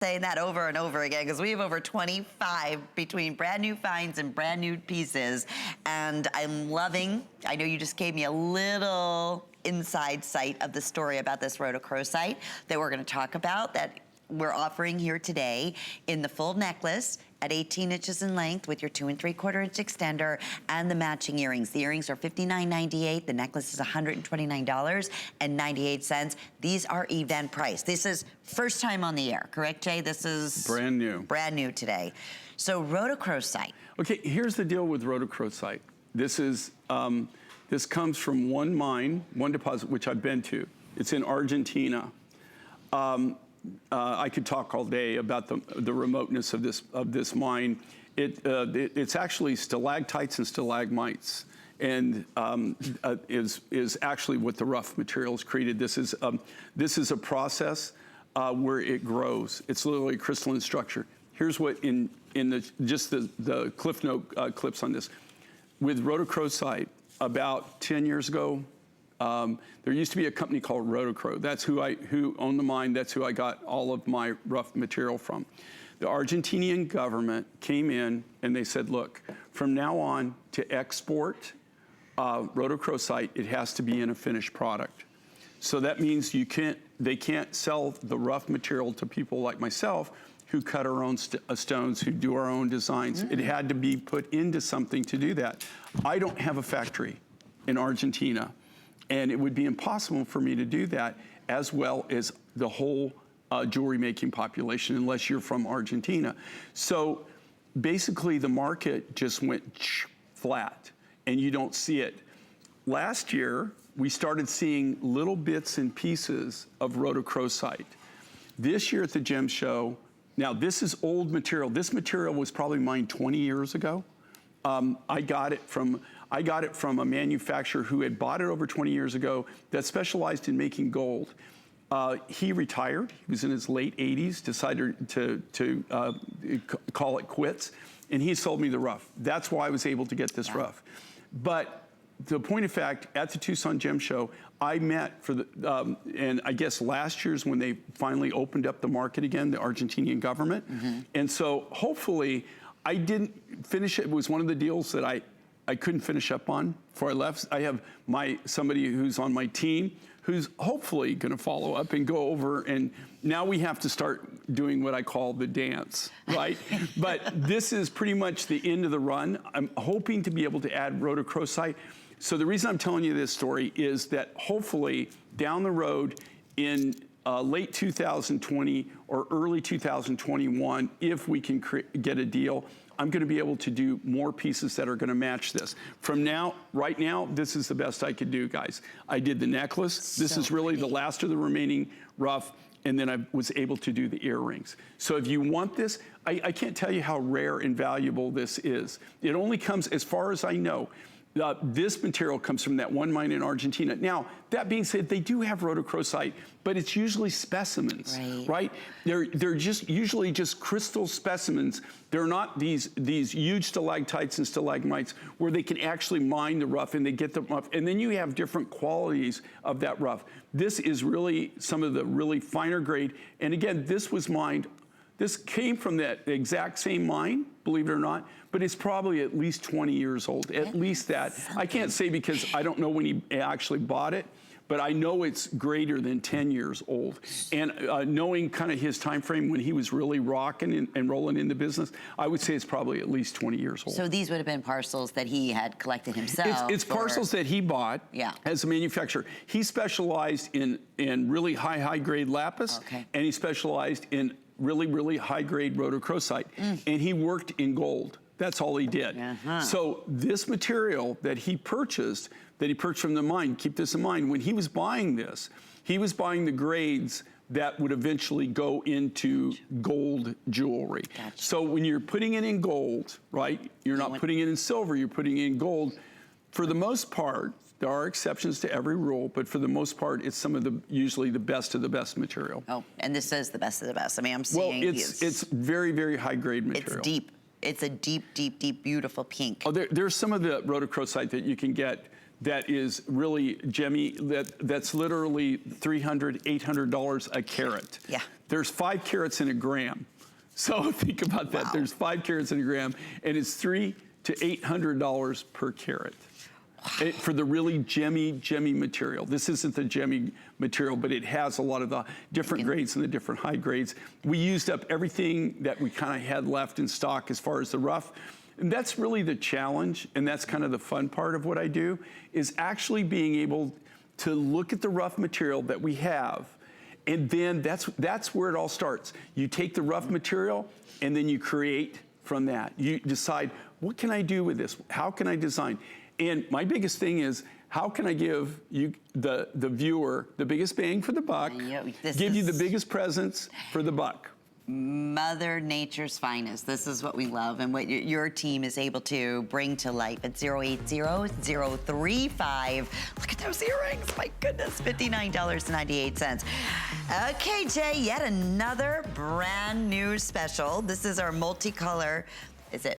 saying that over and over again because we have over 25 between brand new finds and brand new pieces. And I'm loving, I know you just gave me a little inside sight of the story about this rhodochrosite that we're going to talk about that we're offering here today in the full necklace at 18 inches in length with your 2 3/4 inch extender and the matching earrings. The earrings are $59.98. The necklace is $129.98. These are event price. This is first time on the air, correct, Jay? This is brand new. Brand new today. So rhodochrosite. Okay, here's the deal with rhodochrosite. This is this comes from one mine, one deposit, which I've been to. It's in Argentina. I could talk all day about the remoteness of this mine. It's actually stalactites and stalagmites, and is actually what the rough material is created. This is a process where it grows. It's literally a crystalline structure. Here's what in the cliff note clips on this. With rhodochrosite, about 10 years ago, there used to be a company called Rhodochrosite. That's who owned the mine. That's who I got all of my rough material from. The Argentinian government came in and they said, look, from now on to export rhodochrosite, it has to be in a finished product. So that means they can't sell the rough material to people like myself who cut our own stones, who do our own designs. It had to be put into something to do that. I don't have a factory in Argentina. And it would be impossible for me to do that, as well as the whole jewelry making population, unless you're from Argentina. So basically the market just went flat and you don't see it. Last year, we started seeing little bits and pieces of rhodochrosite. This year at the gem show, now this is old material. This material was probably mined 20 years ago. I got it from a manufacturer who had bought it over 20 years ago that specialized in making gold. He retired. He was in his late 80s, decided to call it quits, and he sold me the rough. That's why I was able to get this rough. But the point of fact, at the Tucson Gem Show, I met for the, and I guess last year's when they finally opened up the market again, the Argentinian government. And so hopefully, I didn't finish it. It was one of the deals that I couldn't finish up on before I left. I have somebody who's on my team who's hopefully going to follow up and go over, and now we have to start doing what I call the dance, right? But this is pretty much the end of the run. I'm hoping to be able to add rhodochrosite. So the reason I'm telling you this story is that hopefully down the road in late 2020 or early 2021, if we can get a deal, I'm going to be able to do more pieces that are going to match this. From now, right now, this is the best I could do, guys. I did the necklace. This is really the last of the remaining rough, and then I was able to do the earrings. So if you want this, I can't tell you how rare and valuable this is. It only comes, as far as I know, this material comes from that one mine in Argentina. Now, that being said, they do have rhodochrosite, but it's usually specimens, right? They're just usually just crystal specimens. They're not these huge stalactites and stalagmites where they can actually mine the rough and they get the rough. And then you have different qualities of that rough. This is really some of the really finer grade. And again, this was mined. This came from that exact same mine, believe it or not, but it's probably at least 20 years old, at least that. I can't say because I don't know when he actually bought it, but I know it's greater than 10 years old. And knowing kind of his time frame when he was really rocking and rolling in the business, I would say it's probably at least 20 years old. So these would have been parcels that he had collected himself? It's parcels that he bought as a manufacturer. He specialized in really high grade lapis, and he specialized in really high grade rhodochrosite, and he worked in gold. That's all he did. So this material that he purchased from the mine, keep this in mind, when he was buying this, he was buying the grades that would eventually go into gold jewelry. So when you're putting it in gold, right, you're not putting it in silver, you're putting it in gold. For the most part, there are exceptions to every rule, but for the most part, it's some of the, usually the best of the best material. Oh, and this is the best of the best. I mean, I'm seeing it's very high grade material. It's deep. It's a deep, beautiful pink. Oh, there's some of the rhodochrosite that you can get that is really gemmy, that's literally $300, $800 a carat. there's 5 carats in a gram. So think about that. Wow. There's 5 carats in a gram, and it's $300 to $800 per carat. For the really gemmy material. This isn't the gemmy material, but it has a lot of the different grades and the different high grades. We used up everything that we kind of had left in stock as far as the rough. And that's really the challenge, and that's kind of the fun part of what I do, is actually being able to look at the rough material that we have, and then that's where it all starts. You take the rough material, and then you create from that. You decide, what can I do with this? How can I design? And my biggest thing is, how can I give you, the viewer, the biggest bang for the buck, give you the biggest presents for the buck? Mother Nature's finest. This is what we love and what your team is able to bring to life at 080-035. Look at those earrings, my goodness, $59.98. Okay, Jay, yet another brand new special. This is our multicolor, is it